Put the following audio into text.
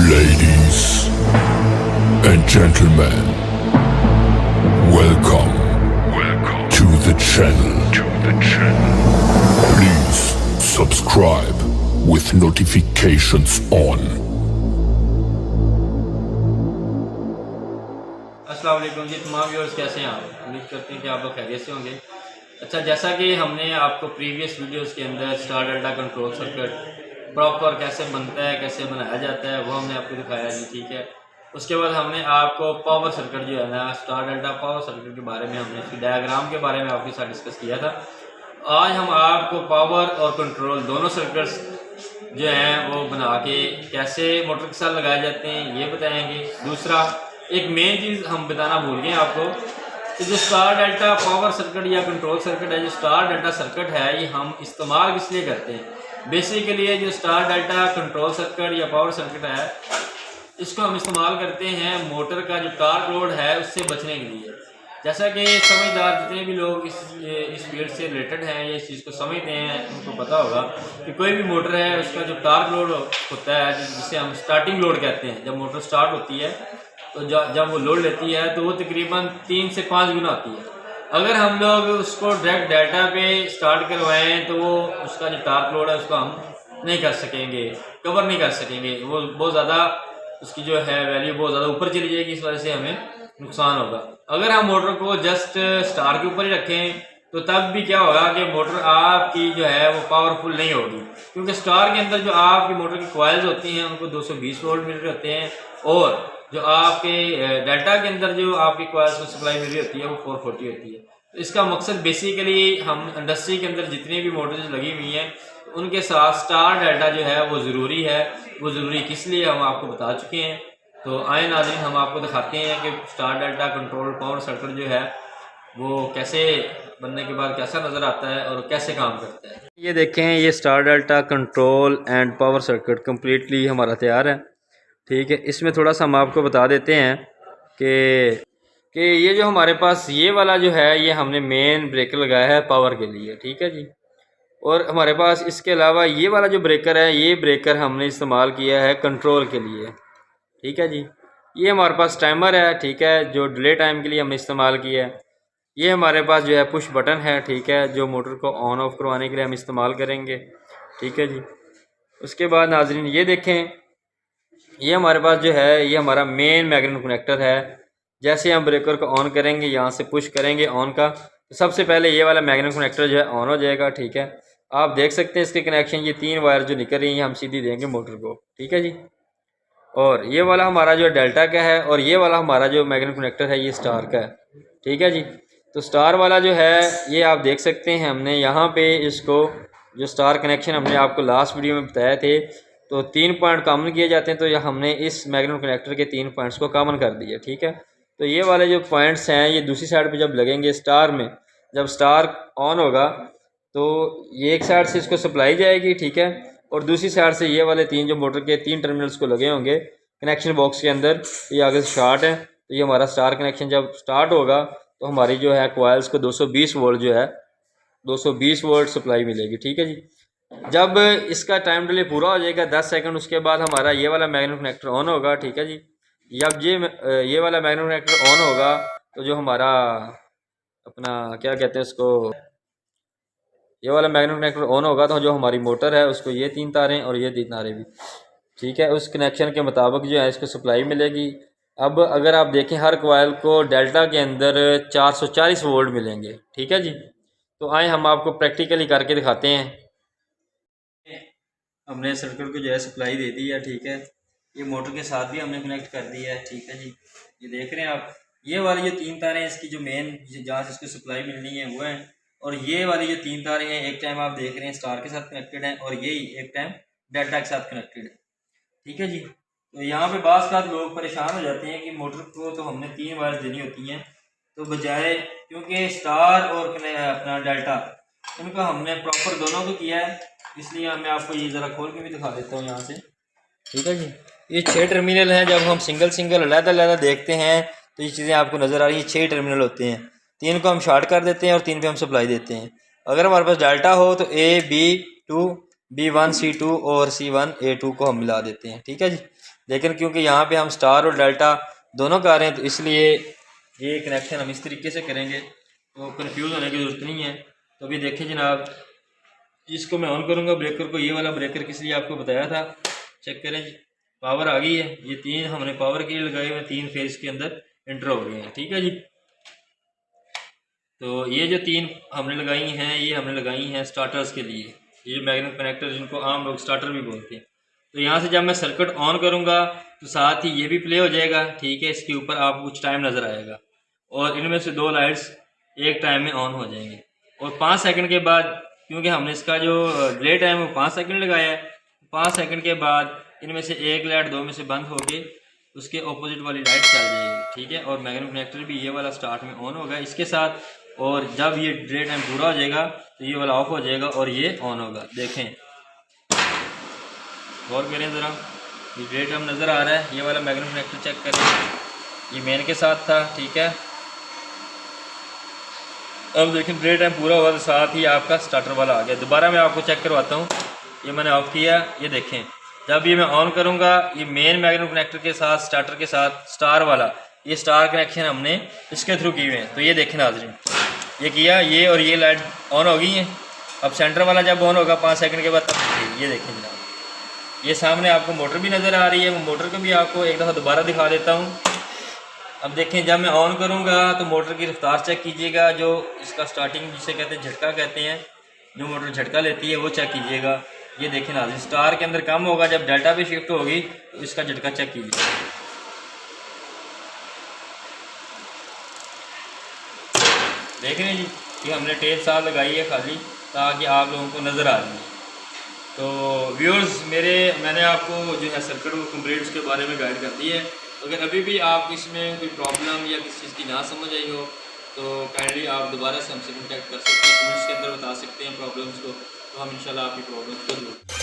Ladies and gentlemen, welcome to the channel. Please subscribe with notifications on. अस्सलाम वालेकुम जी, तमाम viewers कैसे हैं आप? उम्मीद करते हैं कि आप लोग खैरियत से होंगे। अच्छा, जैसा कि हमने आपको प्रीवियस वीडियोस के अंदर star delta control circuit proper कैसे बनता है, कैसे बनाया जाता है, वो हमने आपको दिखाया जी, ठीक है। उसके बाद हमने आपको पावर सर्किट जो है ना, स्टार डेल्टा पावर सर्किट के बारे में हमने इसकी डायग्राम के बारे में आपके साथ डिस्कस किया था। आज हम आपको पावर और कंट्रोल दोनों सर्किट्स जो हैं वो बना के कैसे मोटर के साथ लगाए जाते हैं ये बताएंगे। दूसरा, एक मेन चीज़ हम बताना भूल गए आपको कि जो स्टार डेल्टा पावर सर्किट या कंट्रोल सर्किट है, जो स्टार डेल्टा सर्किट है, ये हम इस्तेमाल किस लिए करते हैं। बेसिकली जो स्टार डेल्टा कंट्रोल सर्किट या पावर सर्किट है, इसको हम इस्तेमाल करते हैं मोटर का जो टॉर्क लोड है उससे बचने के लिए। जैसा कि समझदार जितने भी लोग इस फील्ड से रिलेटेड हैं या इस चीज़ को समझते हैं उनको पता होगा कि कोई भी मोटर है उसका जो टॉर्क लोड होता है, जिसे हम स्टार्टिंग लोड कहते हैं, जब मोटर स्टार्ट होती है तो जब वो लोड लेती है तो वो तकरीबन 3 से 5 गुना आती है। अगर हम लोग उसको डायरेक्ट डेल्टा पे स्टार्ट करवाएं तो वो उसका जो टॉर्क लोड है उसको हम नहीं कर सकेंगे, कवर नहीं कर सकेंगे। वो बहुत ज़्यादा उसकी जो है वैल्यू बहुत ज़्यादा ऊपर चली जाएगी, इस वजह से हमें नुकसान होगा। अगर हम मोटर को जस्ट स्टार के ऊपर ही रखें तो तब भी क्या होगा कि मोटर आपकी जो है वो पावरफुल नहीं होगी, क्योंकि स्टार के अंदर जो आपकी मोटर की कॉइल्स होती हैं उनको 220 वोल्ट मिल रहे होते हैं, और जो आपके डेल्टा के अंदर जो आपकी कॉइल्स को सप्लाई मिल रही होती है वो 440 होती है। तो इसका मकसद बेसिकली हम इंडस्ट्री के अंदर जितनी भी मोटर्स लगी हुई हैं उनके साथ स्टार डेल्टा जो है वो ज़रूरी है। वो ज़रूरी किस लिए हम आपको बता चुके हैं। तो आए नाज़रीन, हम आपको दिखाते हैं कि star delta control power circuit जो है वो कैसे बनने के बाद कैसा नज़र आता है और कैसे काम करता है। ये देखें, ये star delta control and power circuit completely हमारा तैयार है, ठीक है। इसमें थोड़ा सा हम आपको बता देते हैं कि ये जो हमारे पास ये वाला जो है ये हमने मेन ब्रेकर लगाया है पावर के लिए, ठीक है जी। और हमारे पास इसके अलावा ये वाला जो ब्रेकर है, ये ब्रेकर हमने इस्तेमाल किया है कंट्रोल के लिए, ठीक है जी। ये हमारे पास टाइमर है, ठीक है, जो डिले टाइम के लिए हमने इस्तेमाल किया है। ये हमारे पास जो है पुश बटन है, ठीक है, जो मोटर को ऑन ऑफ करवाने के लिए हम इस्तेमाल करेंगे, ठीक है जी। उसके बाद नाजरीन ये देखें, ये हमारे पास जो है ये हमारा मेन मैग्नेट कनेक्टर है। जैसे हम ब्रेकर को ऑन करेंगे, यहाँ से पुश करेंगे ऑन का, तो सबसे पहले ये वाला मैग्नेट कनेक्टर जो है ऑन हो जाएगा, ठीक है। आप देख सकते हैं इसके कनेक्शन, ये 3 वायर जो निकल रही हैं हम सीधी देंगे मोटर को, ठीक है जी। और ये वाला हमारा जो डेल्टा का है और ये वाला हमारा जो मैग्नेट कनेक्टर है ये स्टार का है, ठीक है जी। तो स्टार वाला जो है ये आप देख सकते हैं, हमने यहाँ पे इसको जो स्टार कनेक्शन हमने आपको लास्ट वीडियो में बताए थे, तो 3 पॉइंट कॉमन किए जाते हैं, तो यह हमने इस मैग्नेट कनेक्टर के 3 पॉइंट्स को कॉमन कर दिया, ठीक है। तो ये वाले जो पॉइंट्स हैं ये दूसरी साइड पे जब लगेंगे स्टार में, जब स्टार ऑन होगा तो ये एक साइड से इसको सप्लाई जाएगी, ठीक है, और दूसरी साइड से ये वाले 3 जो मोटर के 3 टर्मिनल्स को लगे होंगे कनेक्शन बॉक्स के अंदर, ये आगे से शॉर्ट है, तो ये हमारा स्टार कनेक्शन जब स्टार्ट होगा तो हमारी जो है कॉइल्स को 220 वोल्ट जो है 220 वोल्ट सप्लाई मिलेगी, ठीक है जी। जब इसका टाइम डिले पूरा हो जाएगा 10 सेकंड, उसके बाद हमारा ये वाला मैग्नेट कनेक्टर ऑन होगा, ठीक है जी। जब ये वाला मैग्नेट कनेक्टर ऑन होगा तो जो हमारा अपना क्या कहते हैं उसको, ये वाला मैग्नेट कनेक्टर ऑन होगा तो जो हमारी मोटर है उसको ये 3 तारें और ये 3 तारें भी, ठीक है, उस कनेक्शन के मुताबिक जो है इसको सप्लाई मिलेगी। अब अगर आप देखें हर कॉइल को डेल्टा के अंदर 440 वोल्ट मिलेंगे, ठीक है जी। तो आए हम आपको प्रैक्टिकली करके दिखाते हैं। हमने सर्किट को जो है सप्लाई दे दी है, ठीक है। ये मोटर के साथ भी हमने कनेक्ट कर दिया है, ठीक है जी। ये देख रहे हैं आप, ये वाली जो 3 तारें इसकी जो मेन जहाँ से इसको सप्लाई मिलनी है वो है, और ये वाली जो 3 तारें हैं एक टाइम आप देख रहे हैं स्टार के साथ कनेक्टेड हैं और यही एक टाइम डेल्टा के साथ कनेक्टेड है, ठीक है जी। तो यहाँ पे बाज़ का लोग परेशान हो जाते हैं कि मोटर को तो हमने 3 वायर देनी होती हैं, तो बजाय, क्योंकि स्टार और अपना डेल्टा इनको हमने प्रॉपर दोनों को किया है, इसलिए मैं आपको ये ज़रा खोल के भी दिखा देता हूँ यहाँ से, ठीक है जी। ये 6 टर्मिनल हैं। जब हम सिंगल सिंगल अलग-अलग देखते हैं तो ये चीज़ें आपको नज़र आ रही हैं। 6 टर्मिनल होते हैं, 3 को हम शॉर्ट कर देते हैं और 3 पे हम सप्लाई देते हैं। अगर हमारे पास डेल्टा हो तो A B2 B1 C2 और C1 A2 को हम मिला देते हैं, ठीक है जी। लेकिन क्योंकि यहाँ पे हम स्टार और डेल्टा दोनों कर रहे हैं तो इसलिए ये कनेक्शन हम इस तरीके से करेंगे, तो कंफ्यूज होने की ज़रूरत नहीं है। तो अभी देखें जनाब, इसको मैं ऑन करूँगा ब्रेकर को, ये वाला ब्रेकर किस लिए आपको बताया था, चेक करें जी, पावर आ गई है। ये 3 हमने पावर के लिए लगाए हुए, 3 फेज के अंदर एंटर हो गए हैं, ठीक है जी। तो ये जो 3 हमने लगाई हैं, ये हमने लगाई हैं स्टार्टर्स के लिए, ये मैग्नेट कनेक्टर जिनको आम लोग स्टार्टर भी बोलते हैं। तो यहाँ से जब मैं सर्किट ऑन करूँगा तो साथ ही ये भी प्ले हो जाएगा, ठीक है। इसके ऊपर आपको कुछ टाइम नज़र आएगा और इनमें से 2 लाइट्स एक टाइम में ऑन हो जाएंगे। और 5 सेकंड के बाद, क्योंकि हमने इसका जो डिले टाइम है वो 5 सेकंड लगाया है, 5 सेकंड के बाद इनमें से एक लाइट 2 में से बंद होके उसके ऑपोजिट वाली लाइट चल जाएगी, ठीक है। और मैग्नेट कनेक्टर भी ये वाला स्टार्ट में ऑन होगा इसके साथ, और जब ये डिले टाइम पूरा हो जाएगा तो ये वाला ऑफ हो जाएगा और ये ऑन होगा। देखें, गौर करें ज़रा, ये डिले टाइम नज़र आ रहा है, ये वाला मैग्नेट कनेक्टर चेक करें, ये मेन के साथ था, ठीक है। अब देखें डिले टाइम पूरा हुआ तो साथ ही आपका स्टार्टर वाला आ गया। दोबारा मैं आपको चेक करवाता हूँ, ये मैंने ऑफ किया, ये देखें जब ये मैं ऑन करूँगा ये मेन मैग्नेट कनेक्टर के साथ स्टार्टर के साथ स्टार वाला, ये स्टार कनेक्शन हमने इसके थ्रू किए हुए हैं। तो ये देखें नाज़रीन, ये किया, ये और ये लाइट ऑन हो गई हैं। अब सेंटर वाला जब ऑन होगा 5 सेकंड के बाद तब ये देखें जनाब, ये सामने आपको मोटर भी नज़र आ रही है। वो मोटर को भी आपको एक दफ़ा दोबारा दिखा देता हूँ। अब देखें जब मैं ऑन करूँगा तो मोटर की रफ्तार चेक कीजिएगा, जो इसका स्टार्टिंग जिसे कहते हैं झटका कहते हैं, जो मोटर झटका लेती है वो चेक कीजिएगा। ये देखें नाज़रीन, स्टार के अंदर कम होगा, जब डेल्टा पे शिफ्ट होगी तो इसका झटका चेक कीजिए। देख रहे हैं जी कि हमने टेप साथ लगाई है खाली ताकि आप लोगों को नज़र आ जाए। तो व्यूअर्स मैंने आपको जो है सर्किट को कंप्लीट उसके बारे में गाइड कर दी है। अगर अभी भी आप इसमें कोई प्रॉब्लम या किसी चीज़ की ना समझ आई हो तो काइंडली आप दोबारा से हमसे कॉन्टैक्ट कर सकते हैं, कमेंट्स के अंदर बता सकते हैं प्रॉब्लम्स को, तो हम इंशाल्लाह आपकी प्रॉब्लम्स को दूर